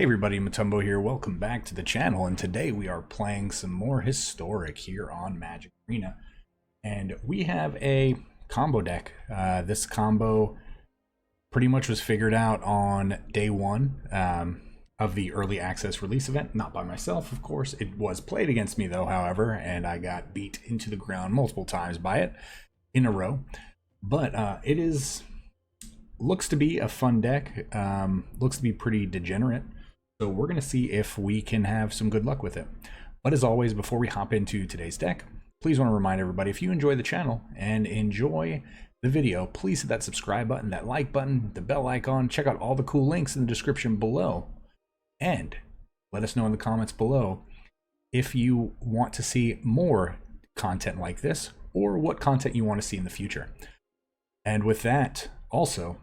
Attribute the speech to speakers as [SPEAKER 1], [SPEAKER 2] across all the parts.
[SPEAKER 1] Hey everybody, Matumbo here. Welcome back to the channel, and today we are playing some more Historic here on Magic Arena. And we have a combo deck. This combo pretty much was figured out on day one of the early access release event. Not by myself, of course. It was played against me though, however, and I got beat into the ground multiple times by it in a row. But looks to be a fun deck. Looks to be pretty degenerate. So we're going to see if we can have some good luck with it. But as always, before we hop into today's deck, please want to remind everybody, if you enjoy the channel and enjoy the video, please hit that subscribe button, that like button, the bell icon. Check out all the cool links in the description below. And let us know in the comments below if you want to see more content like this or what content you want to see in the future. And with that, also,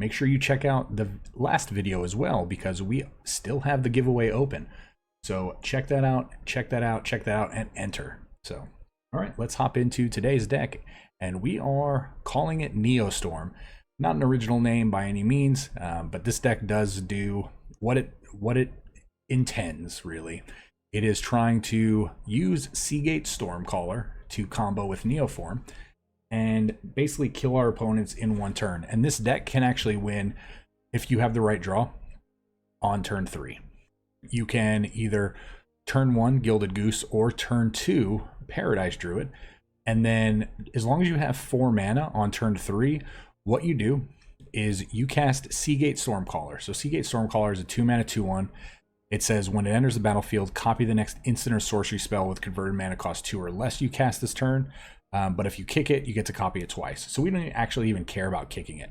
[SPEAKER 1] make sure you check out the last video as well, because we still have the giveaway open. So check that out, and enter. So, all right, let's hop into today's deck. And we are calling it NeoStorm. Not an original name by any means, but this deck does do what it intends, really. It is trying to use Seagate Stormcaller to combo with Neoform and basically kill our opponents in one turn. And this deck can actually win if you have the right draw on turn 3. You can either turn 1 Gilded Goose or turn 2 Paradise Druid. And then as long as you have 4 mana on turn 3, what you do is you cast Seagate Stormcaller. So Seagate Stormcaller is a 2-mana 2/1. It says when it enters the battlefield, copy the next instant or sorcery spell with converted mana cost 2 or less you cast this turn. But if you kick it, you get to copy it twice. So we don't actually even care about kicking it.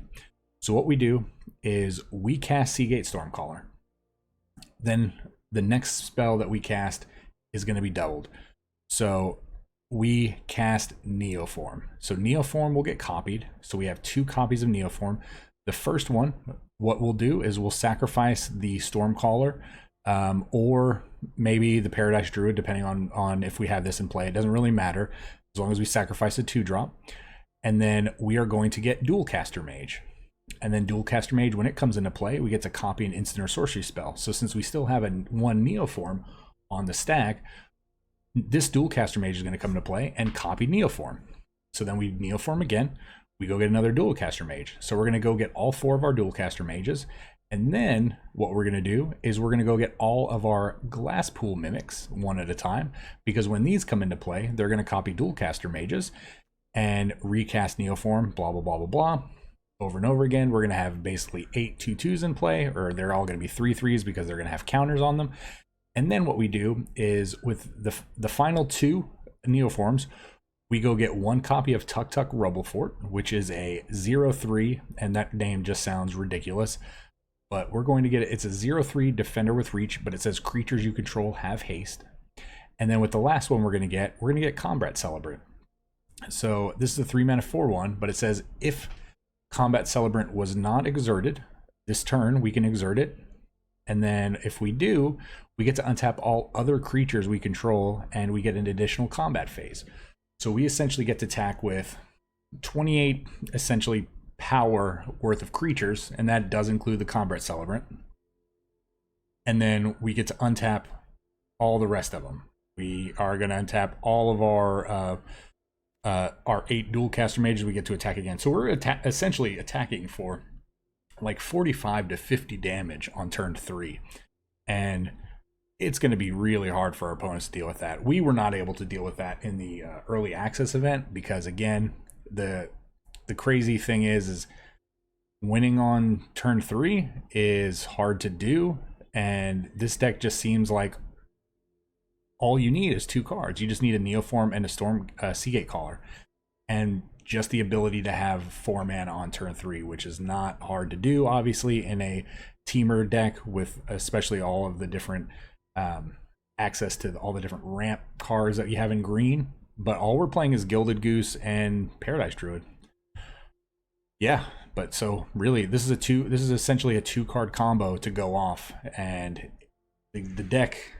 [SPEAKER 1] So what we do is we cast Seagate Stormcaller. Then the next spell that we cast is going to be doubled. So we cast Neoform. So Neoform will get copied. So we have 2 copies of Neoform. The first one, what we'll do is we'll sacrifice the Stormcaller, or maybe the Paradise Druid, depending on if we have this in play. It doesn't really matter, as long as we sacrifice a 2-drop. And then we are going to get Dualcaster Mage. And then Dualcaster Mage, when it comes into play, we get to copy an instant or sorcery spell. So since we still have one Neoform on the stack, this Dualcaster Mage is going to come into play and copy Neoform. So then we Neoform again, we go get another Dualcaster Mage. So we're going to go get all 4 of our Dualcaster Mages. And then what we're going to do is we're going to go get all of our Glasspool Mimics one at a time, because when these come into play, they're going to copy Dualcaster Mages and recast Neoform, blah, blah, blah, blah, blah. Over and over again, we're going to have basically 8 2/2s in play, or they're all going to be 3/3s because they're going to have counters on them. And then what we do is with the final 2 Neoforms, we go get 1 copy of Tuk Tuk Rubblefort, which is a 0/3, and that name just sounds ridiculous. But we're going to get it. It's a 0/3 defender with reach, but it says creatures you control have haste. And then with the last one we're going to get Combat Celebrant. So this is a 3-mana 4/1, but it says if Combat Celebrant was not exerted this turn, we can exert it. And then if we do, we get to untap all other creatures we control, and we get an additional combat phase. So we essentially get to attack with 28 essentially power worth of creatures, and that does include the Combat Celebrant. And then we get to untap all the rest of them. We are going to untap all of our 8 Dualcaster Mages. We get to attack again. So we're essentially attacking for like 45 to 50 damage on turn 3, and it's going to be really hard for our opponents to deal with that. We were not able to deal with that in the early access event, because again, the crazy thing is winning on turn 3 is hard to do, and this deck just seems like all you need is 2 cards. You just need a Neoform and a Seagate Caller, and just the ability to have 4 mana on turn 3, which is not hard to do, obviously, in a teamer deck with especially all of the different access to all the different ramp cards that you have in green. But all we're playing is Gilded Goose and Paradise Druid. Yeah, but so really this is essentially a 2-card combo to go off, and the deck,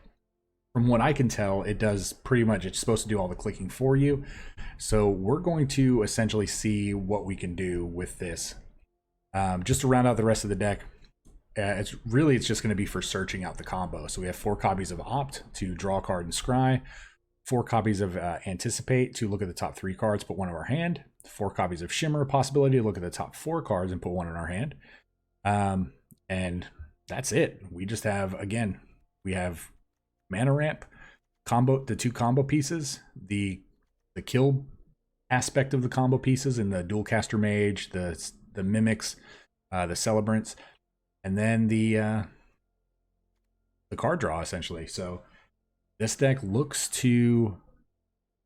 [SPEAKER 1] from what I can tell, it does pretty much, it's supposed to do all the clicking for you. So we're going to essentially see what we can do with this. Just to round out the rest of the deck, it's just going to be for searching out the combo. So we have 4 copies of Opt to draw a card and scry, 4 copies of Anticipate to look at the top 3 cards, put 1 in our hand, 4 copies of Shimmer, possibility to look at the top 4 cards and put 1 in our hand. And that's it. We just have, again, we have mana ramp, combo, the 2 combo pieces, the kill aspect of the combo pieces in the dual caster mage, the mimics, the celebrants, and then the card draw essentially. So this deck looks to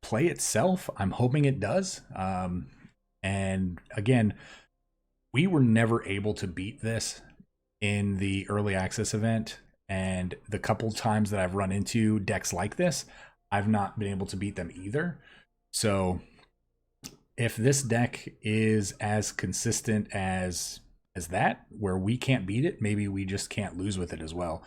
[SPEAKER 1] play itself. I'm hoping it does. And again, we were never able to beat this in the early access event, and the couple times that I've run into decks like this, I've not been able to beat them either. So if this deck is as consistent as that, where we can't beat it, maybe we just can't lose with it as well.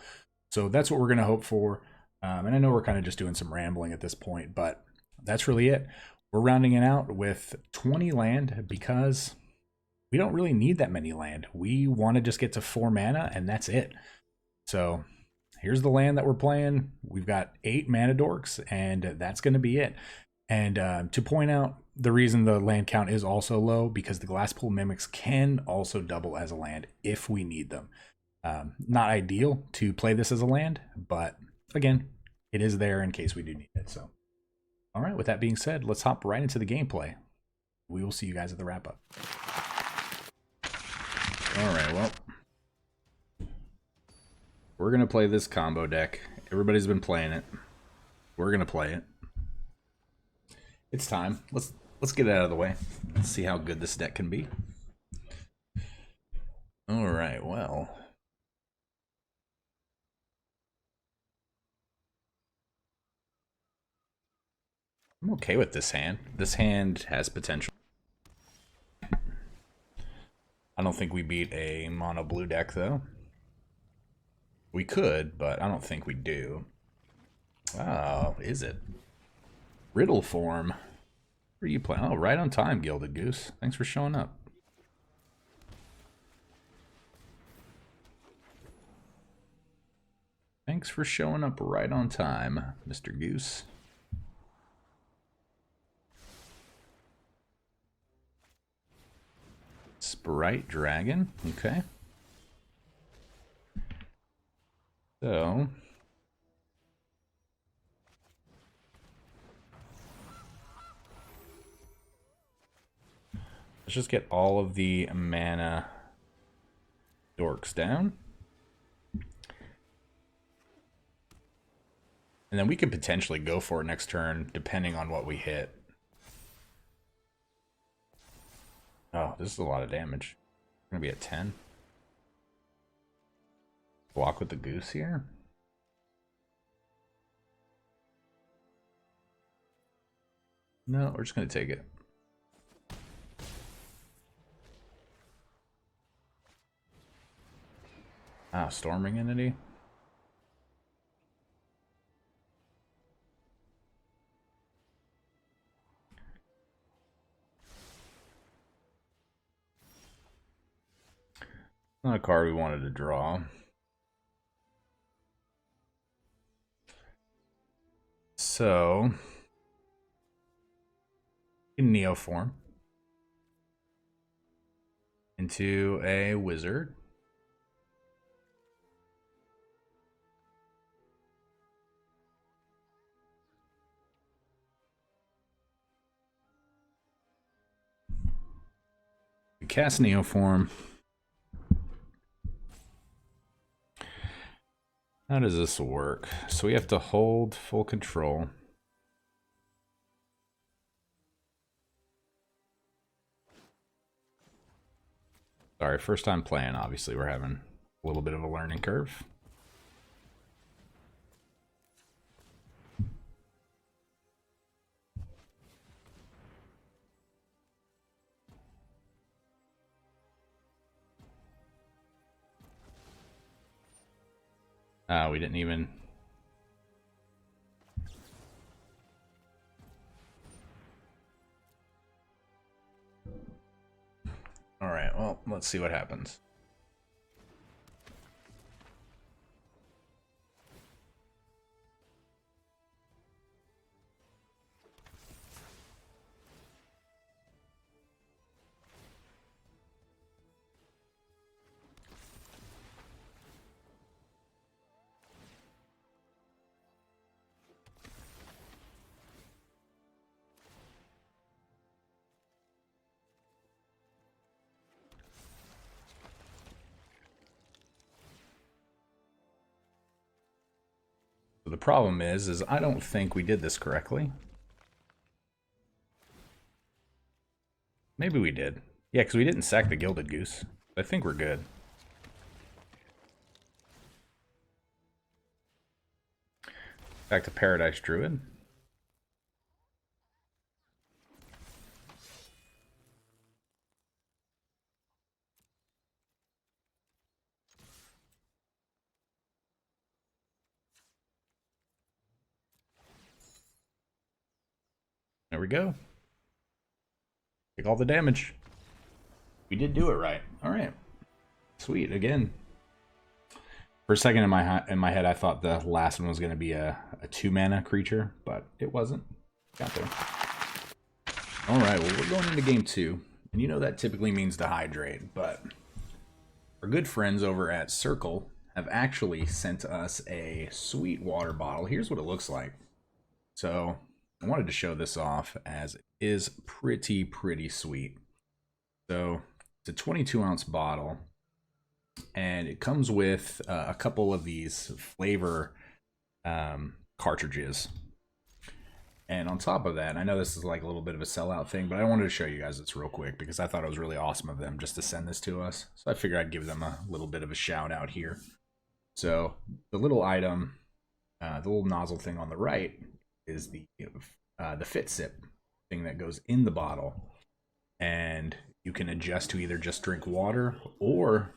[SPEAKER 1] So that's what we're going to hope for. And I know we're kind of just doing some rambling at this point, but that's really it. We're rounding it out with 20 land because we don't really need that many land. We want to just get to 4 mana and that's it. So here's the land that we're playing. We've got 8 mana dorks and that's going to be it. And to point out, the reason the land count is also low because the Glasspool Mimics can also double as a land if we need them. Not ideal to play this as a land, but again, it is there in case we do need it. So, all right, with that being said, let's hop right into the gameplay. We will see you guys at the wrap up. All right, well, we're going to play this combo deck. Everybody's been playing it. We're going to play it. It's time. Let's get it out of the way. Let's see how good this deck can be. All right, well. I'm okay with this hand. This hand has potential. I don't think we beat a mono blue deck, though. We could, but I don't think we do. Oh, is it? Riddle form. Where are you playing? Oh, right on time, Gilded Goose. Thanks for showing up. Thanks for showing up right on time, Mr. Goose. Sprite Dragon. Okay. So... let's just get all of the mana dorks down. And then we could potentially go for it next turn, depending on what we hit. Oh, this is a lot of damage. We're going to be at 10. Block with the goose here. No, we're just going to take it. Ah, Storming Entity. Not a card we wanted to draw. So, in Neoform into a wizard. We cast Neoform. How does this work? So we have to hold full control. Sorry, first time playing, obviously we're having a little bit of a learning curve. We didn't even... Alright, well, let's see what happens. problem is I don't think we did this correctly. Maybe we did. Yeah, because we didn't sack the Gilded Goose. I think we're good. Back to Paradise Druid. There we go. Take all the damage. We did do it right. All right. Sweet. Again. For a second in my head, I thought the last one was going to be a 2-mana creature, but it wasn't. Got there. All right. Well, we're going into game 2. And you know that typically means to hydrate, but our good friends over at Cirkul have actually sent us a sweet water bottle. Here's what it looks like. So I wanted to show this off as it is pretty sweet. So it's a 22-ounce bottle, and it comes with a couple of these flavor cartridges. And on top of that, I know this is like a little bit of a sellout thing, but I wanted to show you guys this real quick because I thought it was really awesome of them just to send this to us. So I figured I'd give them a little bit of a shout out here. So the little item, the little nozzle thing on the right is the fit sip thing that goes in the bottle. And you can adjust to either just drink water or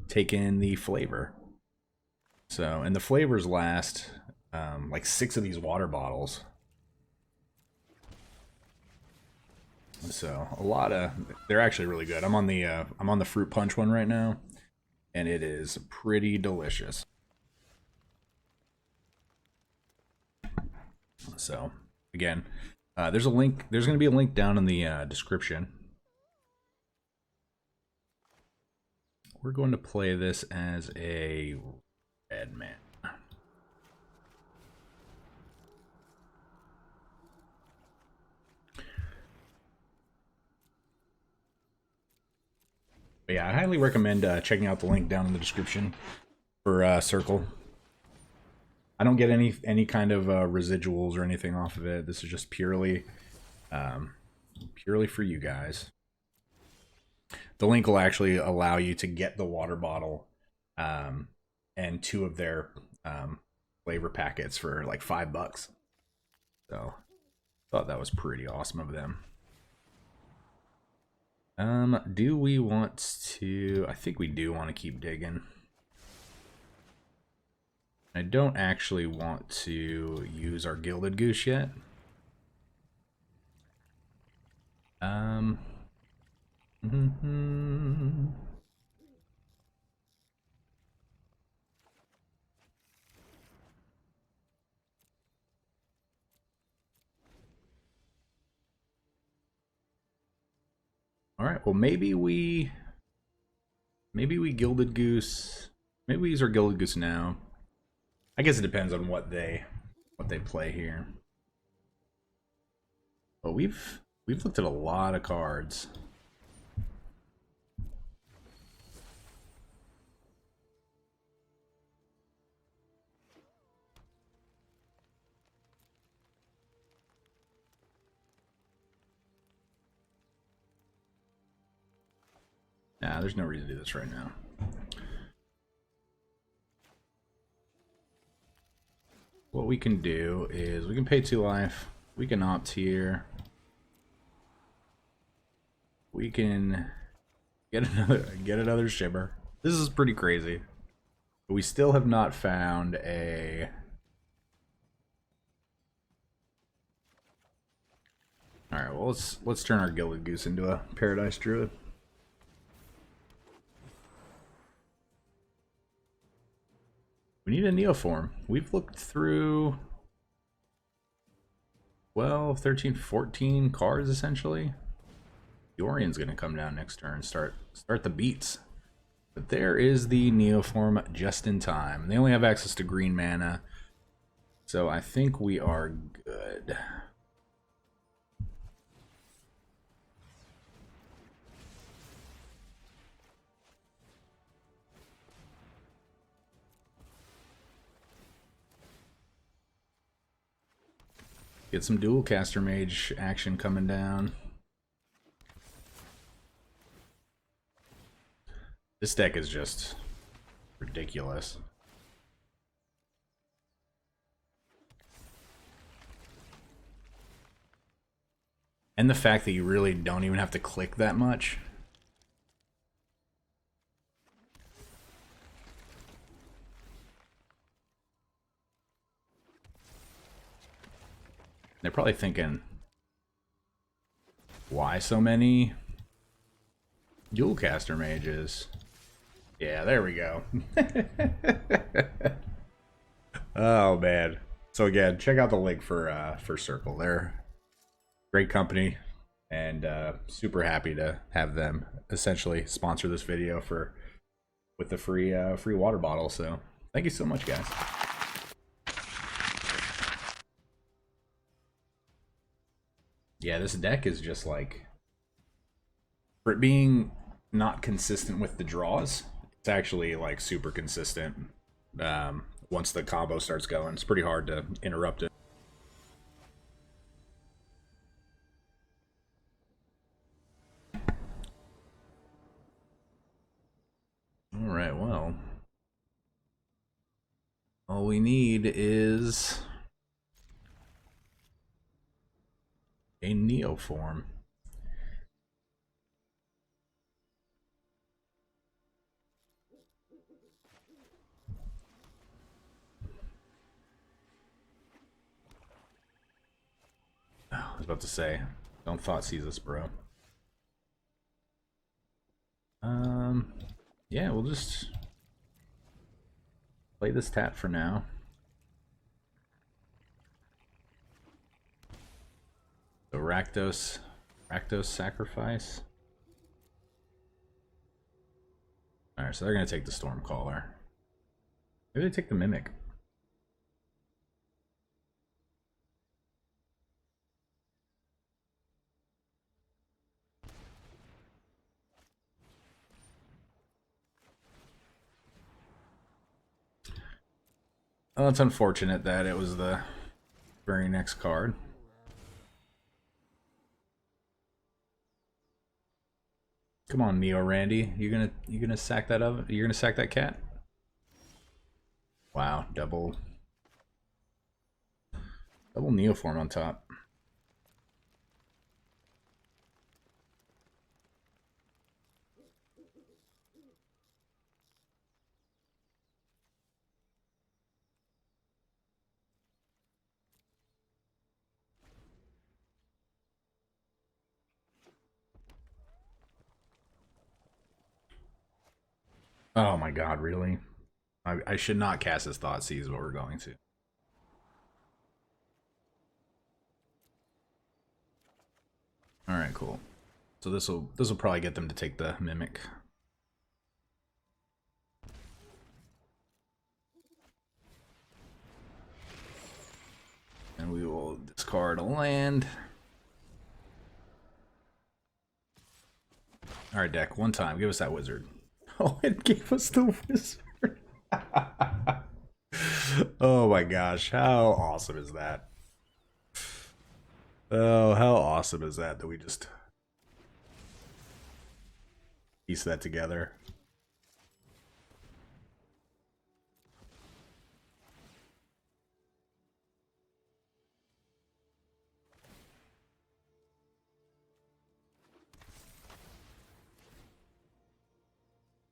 [SPEAKER 1] take in the flavor. So, and the flavors last like 6 of these water bottles. So a lot of, they're actually really good. I'm on the fruit punch one right now, and it is pretty delicious. So again, there's a link. There's going to be a link down in the description. We're going to play this as a red man. But yeah, I highly recommend checking out the link down in the description for Cirkul. I don't get any kind of residuals or anything off of it. This is just purely for you guys. The link will actually allow you to get the water bottle and 2 of their flavor packets for like $5. So thought that was pretty awesome of them. Do we want to? I think we do want to keep digging. I don't actually want to use our Gilded Goose yet. All right, well maybe we Gilded Goose. Maybe we use our Gilded Goose now. I guess it depends on what they play here. But we've looked at a lot of cards. Nah, there's no reason to do this right now. What we can do is we can pay 2 life. We can opt here. We can get another shimmer. This is pretty crazy. But we still have not found a. All right, well let's turn our Gilded Goose into a Paradise Druid. We need a Neoform. We've looked through 12, 13, 14 cards essentially. Yorian's going to come down next turn, start the beats. But there is the Neoform just in time. They only have access to green mana, so I think we are good. Get some dual caster mage action coming down. This deck is just ridiculous. And the fact that you really don't even have to click that much. They're probably thinking, why so many dual caster mages? Yeah, there we go. Oh man. So again, check out the link for Cirkul. They're great company, and super happy to have them essentially sponsor this video with the free water bottle. So thank you so much, guys. Yeah, this deck is just like, for it being not consistent with the draws, it's actually like super consistent. Once the combo starts going, it's pretty hard to interrupt it. All right, well, all we need is a Neoform. I was about to say, don't thought seize us, bro. Yeah, we'll just play this tap for now. So Rakdos sacrifice. Alright, so they're gonna take the Stormcaller. Maybe they take the Mimic. Well, it's unfortunate that it was the very next card. Come on, Neo Randy. You gonna sack that oven? You're gonna sack that cat? Wow, double Neoform on top. Oh my god, really? I should not cast this Thought Seize, but we're going to. Alright, cool. So this'll probably get them to take the Mimic. And we will discard a land. Alright, deck, one time, give us that wizard. Oh, it gave us the wizard. Oh my gosh, how awesome is that? Oh, how awesome is that we just piece that together.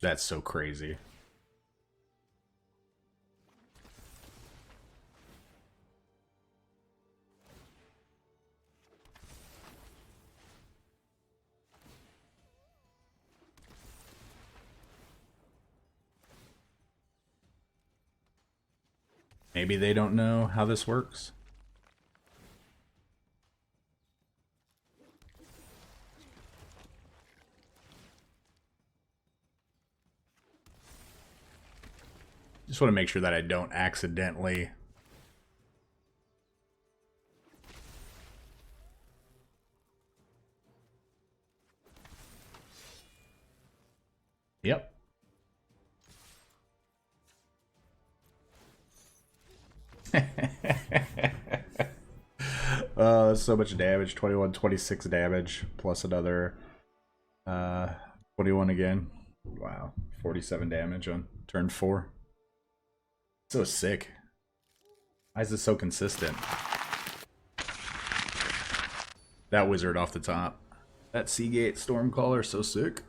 [SPEAKER 1] That's so crazy. Maybe they don't know how this works. Just want to make sure that I don't accidentally... Yep. That's so much damage. 21, 26 damage plus another 21 again. Wow, 47 damage on turn 4. So sick. Why is this so consistent? That wizard off the top. That Seagate Stormcaller, so sick.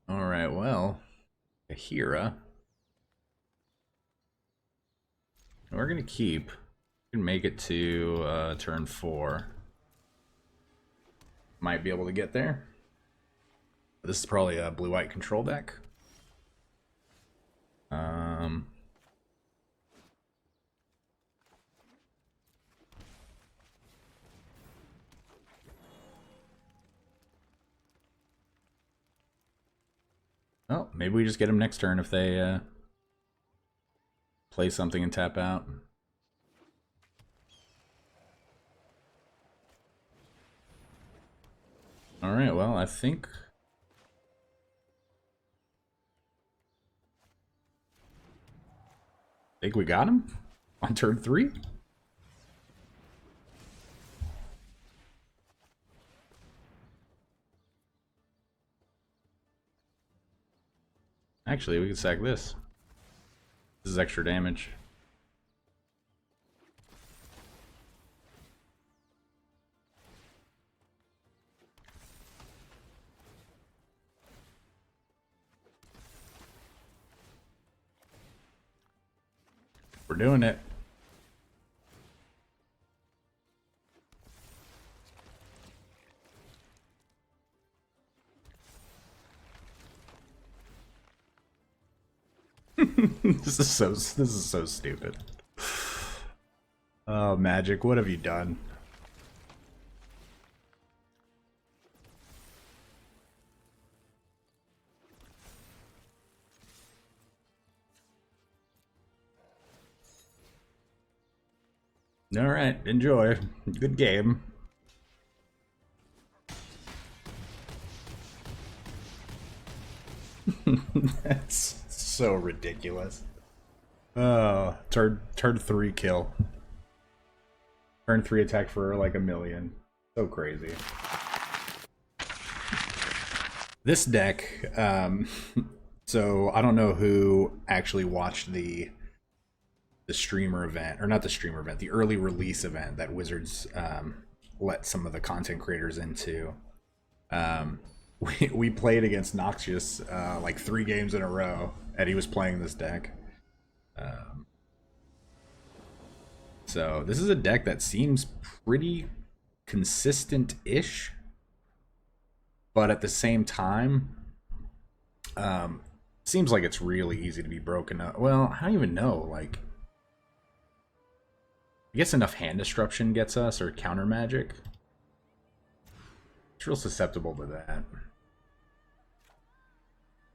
[SPEAKER 1] Alright, well, Ahira. We're gonna keep. We can make it to turn 4. Might be able to get there. This is probably a blue-white control deck. Oh, maybe we just get them next turn if they play something and tap out. Alright, well, I think we got him on turn 3. Actually, we can sack this. This is extra damage. We're doing it. This is so stupid. Oh, Magic, what have you done? All right, enjoy. Good game. That's so ridiculous. Oh, turn 3 kill. Turn 3 attack for like 1,000,000. So crazy. This deck, so I don't know who actually watched the streamer event, or not the streamer event, the early release event that Wizards let some of the content creators into. We played against Noxious like 3 games in a row, and he was playing this deck. So this is a deck that seems pretty consistent-ish, but at the same time, seems like it's really easy to be broken up. Well, I don't even know, like, I guess enough hand disruption gets us, or counter magic. It's real susceptible to that.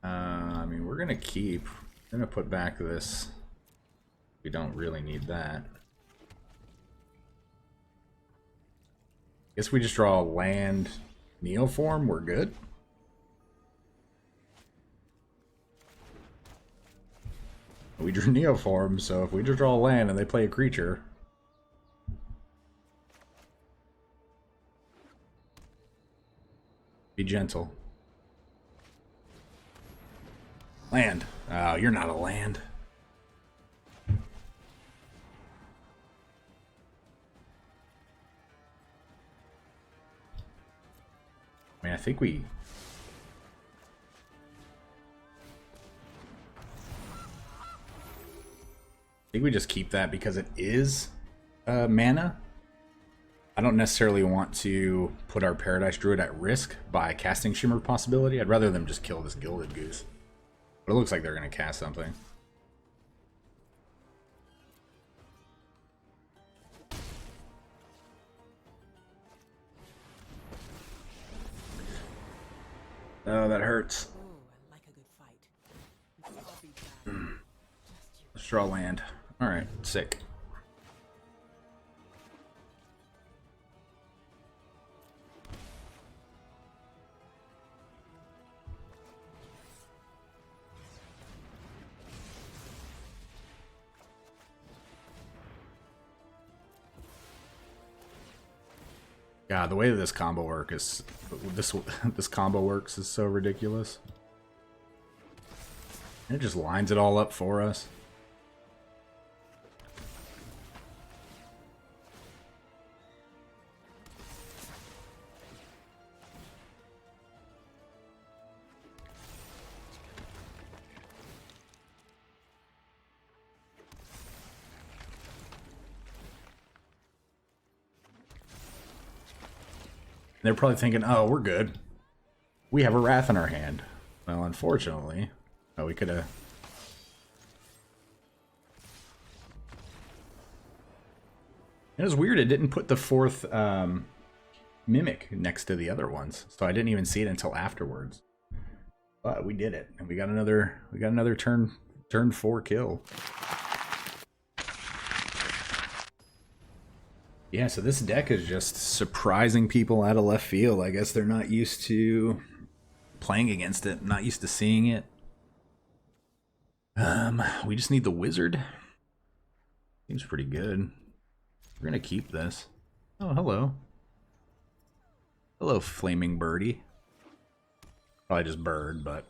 [SPEAKER 1] I mean, we're gonna keep. We're gonna put back this. We don't really need that. Guess we just draw a land Neoform. We're good. We drew Neoform, so if we just draw a land and they play a creature. Be gentle. Land. Oh, you're not a land. I mean, I think we just keep that because it is mana. I don't necessarily want to put our Paradise Druid at risk by casting Shimmer Possibility. I'd rather them just kill this Gilded Goose. But it looks like they're going to cast something. Oh, that hurts. Let's draw land. Alright, sick. God, the way that this combo work is this combo works is so ridiculous. It just lines it all up for us. They're probably thinking, oh, we're good. We have a Wrath in our hand. Well, unfortunately, we could have... It was weird, it didn't put the fourth Mimic next to the other ones, so I didn't even see it until afterwards. But we did it, and we got another turn 4 kill. Yeah, so this deck is just surprising people out of left field. I guess they're not used to playing against it, not used to seeing it. We just need the wizard. Seems pretty good. We're gonna keep this. Oh, hello. Hello, flaming birdie. Probably just bird, but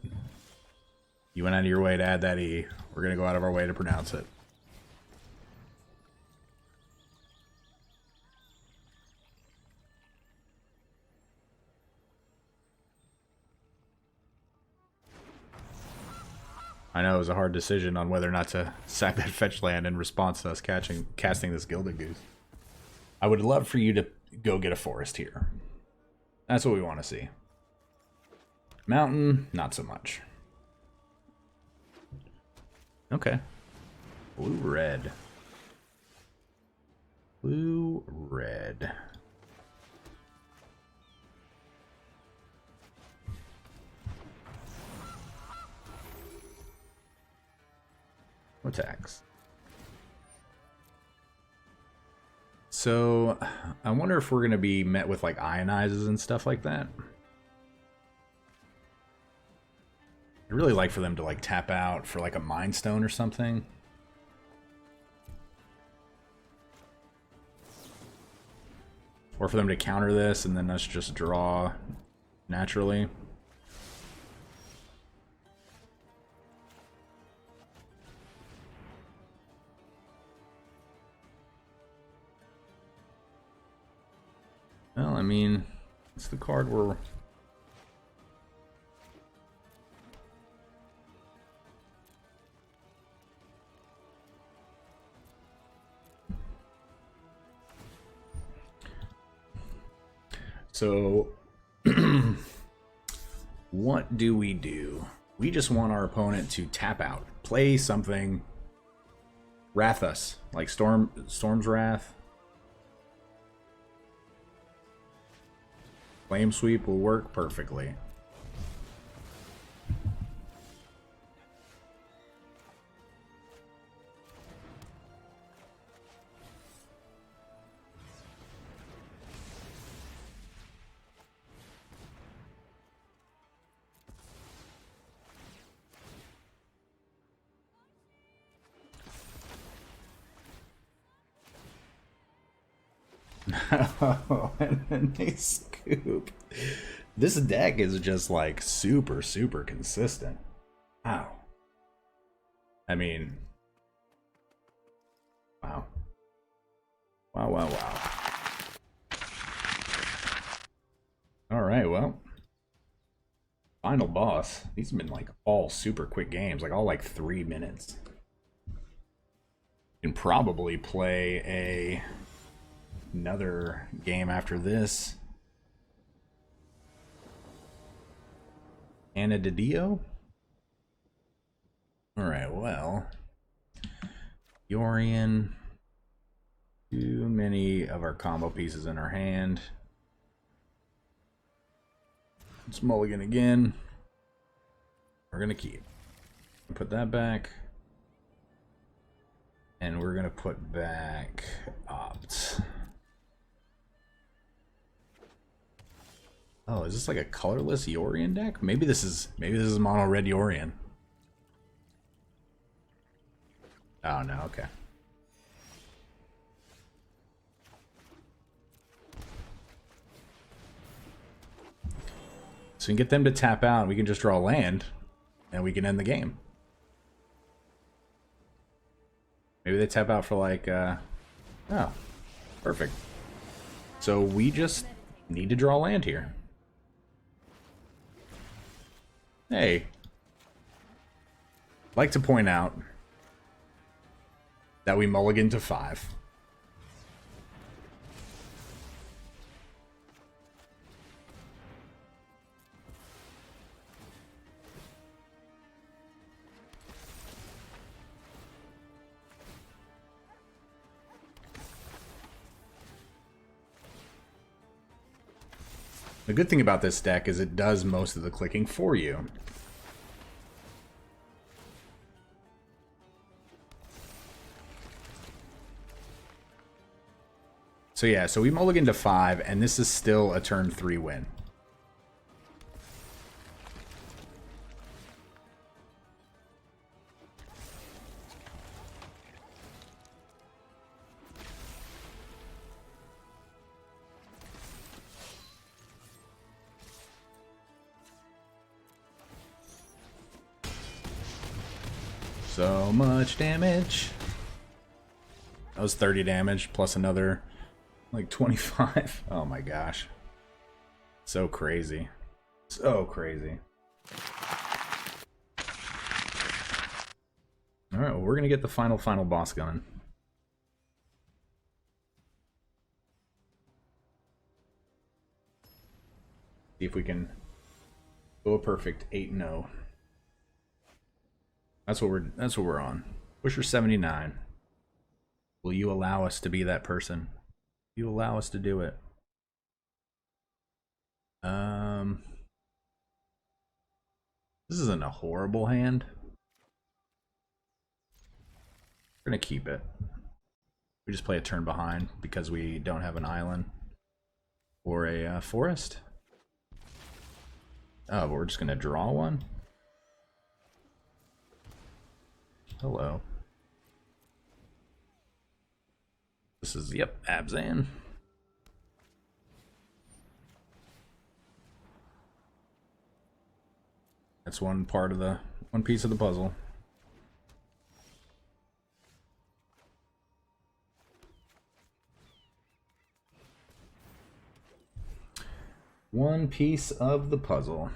[SPEAKER 1] you went out of your way to add that E. We're gonna go out of our way to pronounce it. I know it was a hard decision on whether or not to sack that fetch land in response to us casting this Gilded Goose. I would love for you to go get a forest here. That's what we want to see. Mountain, not so much. Okay. Blue-red. Blue-red. Attacks. So I wonder if we're going to be met with like ionizes and stuff like that. I'd really like for them to like tap out for like a Mind Stone or something. Or for them to counter this and then us just draw naturally. Well, I mean, it's the card we're... So, what do? We just want our opponent to tap out. Play something. Wrath us. Like Storm's Wrath. Flame Sweep will work perfectly. And then they scoop. This deck is just like super consistent. Wow. I mean, wow. Wow. All right, well, final boss. These have been like all super quick games, like all like 3 minutes. You can probably play another game after this. Anna Didio? Alright, well. Yorion. Too many of our combo pieces in our hand. Let's mulligan again. We're gonna keep. Put that back. And we're gonna put back Opt. Oh, is this like a colorless Yorion deck? Maybe this is mono red Yorion. Oh no, okay. we can get them to tap out, we can just draw land, and we can end the game. Maybe they tap out for like, oh, perfect. So we just need to draw land here. Hey. I'd like to point out that we mulligan to 5. The good thing about this deck is it does most of the clicking for you. So yeah, so we mulligan to 5, and this is still a turn 3 win. So much damage. That was 30 damage plus another like 25. Oh my gosh. So crazy. So crazy. Alright, well, we're gonna get the final boss gun. See if we can go a perfect 8-0. That's what we're on. Pusher 79. Will you allow us to be that person? You allow us to do it. This isn't a horrible hand. We're gonna keep it. We just play a turn behind because we don't have an island or a forest. Oh, but we're just gonna draw one. Hello. This is, yep, Abzan. That's one piece of the puzzle. One piece of the puzzle.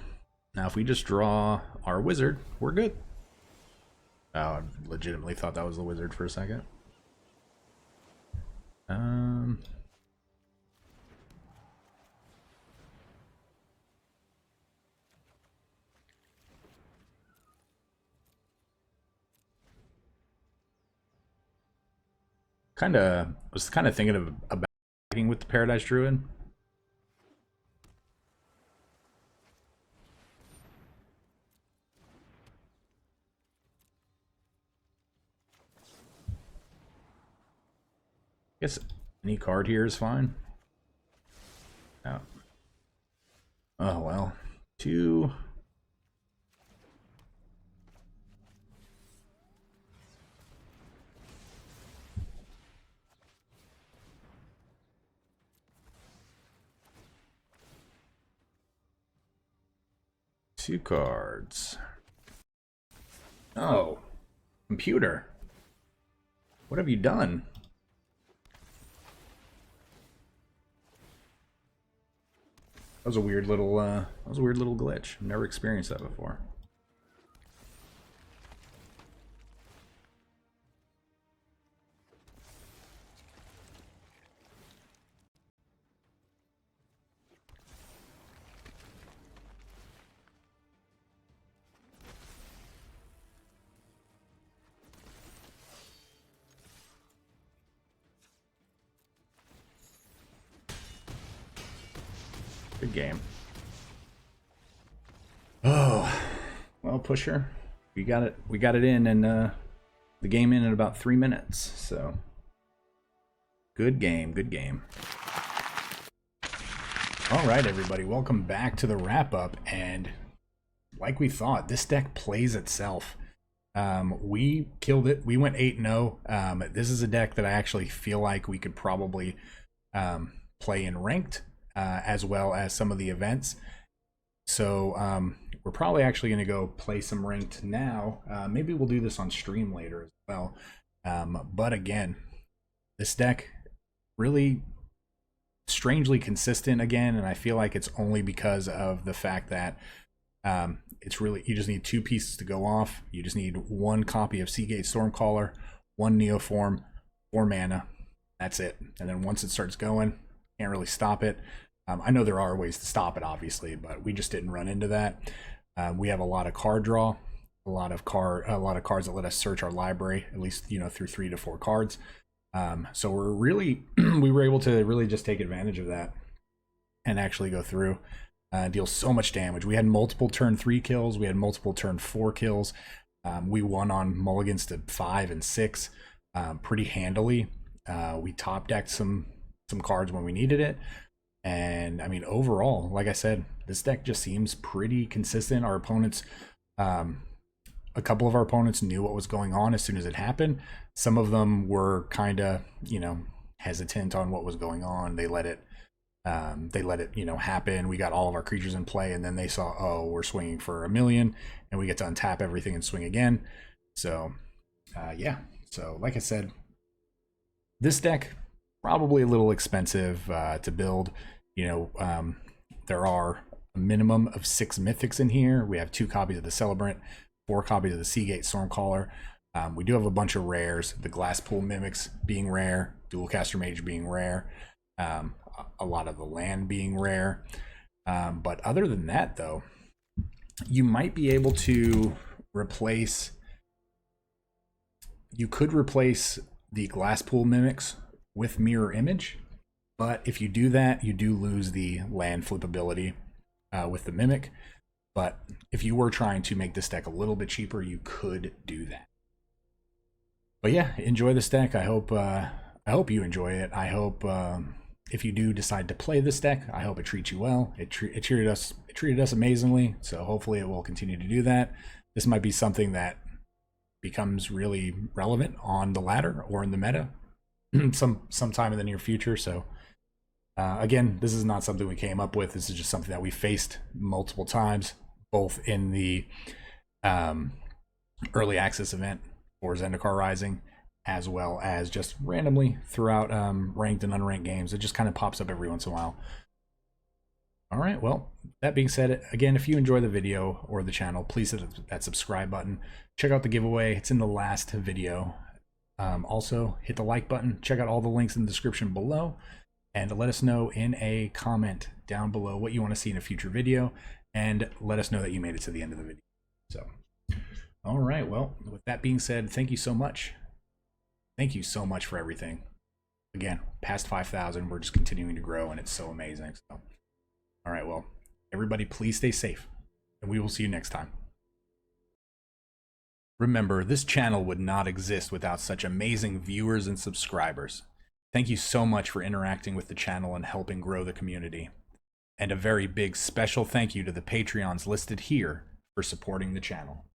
[SPEAKER 1] Now, if we just draw our wizard, we're good. Oh, I legitimately thought that was the wizard for a second. Was kind of thinking of about with the Paradise Druid. I guess any card here is fine. Oh. Oh well. 2. Two cards. Oh. Computer. What have you done? That was a weird little glitch. I've never experienced that before. Good game. Oh, well, Pusher, we got it in, and the game in about 3 minutes. So, good game, good game. All right, everybody, welcome back to the wrap up. And like we thought, this deck plays itself. We killed it. We went 8-0. This is a deck that I actually feel like we could probably play in ranked. As well as some of the events. So we're probably actually going to go play some ranked now. Maybe we'll do this on stream later as well. But again, this deck really strangely consistent again, and I feel like it's only because of the fact that it's really, you just need 2 pieces to go off. You just need 1 copy of Seagate Stormcaller, 1 Neoform, 4 mana. That's it. And then once it starts going, can't really stop it. I know there are ways to stop it, obviously, but we just didn't run into that. We have a lot of card draw, a lot of cards that let us search our library, at least through 3 to 4 cards. So we're really we were able to really just take advantage of that and actually go through, deal so much damage. We had multiple turn 3 kills, we had multiple turn 4 kills. We won on mulligans to 5 and 6 pretty handily. We top decked some cards when we needed it. And I mean, overall, like I said, this deck just seems pretty consistent. Our opponents, a couple of our opponents knew what was going on as soon as it happened. Some of them were kind of, hesitant on what was going on. They let it, happen. We got all of our creatures in play, and then they saw, oh, we're swinging for 1 million, and we get to untap everything and swing again. So, yeah. So, like I said, this deck probably a little expensive to build. There are a minimum of 6 mythics in here. We have 2 copies of the Celebrant, 4 copies of the Seagate Stormcaller. We do have a bunch of rares, the Glasspool Mimics being rare, Dualcaster Mage being rare, a lot of the land being rare. But other than that, though, you might be able to replace, the Glasspool Mimics with Mirror Image. But if you do that, you do lose the land flippability with the Mimic. But if you were trying to make this deck a little bit cheaper, you could do that. But yeah, enjoy this deck. I hope you enjoy it. I hope if you do decide to play this deck, I hope it treats you well. It treated us amazingly. So hopefully it will continue to do that. This might be something that becomes really relevant on the ladder or in the meta sometime in the near future. So again, this is not something we came up with. This is just something that we faced multiple times, both in the early access event for Zendikar Rising, as well as just randomly throughout ranked and unranked games. It just kind of pops up every once in a while. All right, well, that being said, again, if you enjoy the video or the channel, please hit that subscribe button. Check out the giveaway. It's in the last video. Also, hit the like button. Check out all the links in the description below. And let us know in a comment down below what you want to see in a future video. And let us know that you made it to the end of the video. So, all right, well, with that being said, thank you so much. Thank you so much for everything. Again, past 5,000, we're just continuing to grow, and it's so amazing. So, all right, well, everybody, please stay safe, and we will see you next time. Remember, this channel would not exist without such amazing viewers and subscribers. Thank you so much for interacting with the channel and helping grow the community. And a very big special thank you to the Patreons listed here for supporting the channel.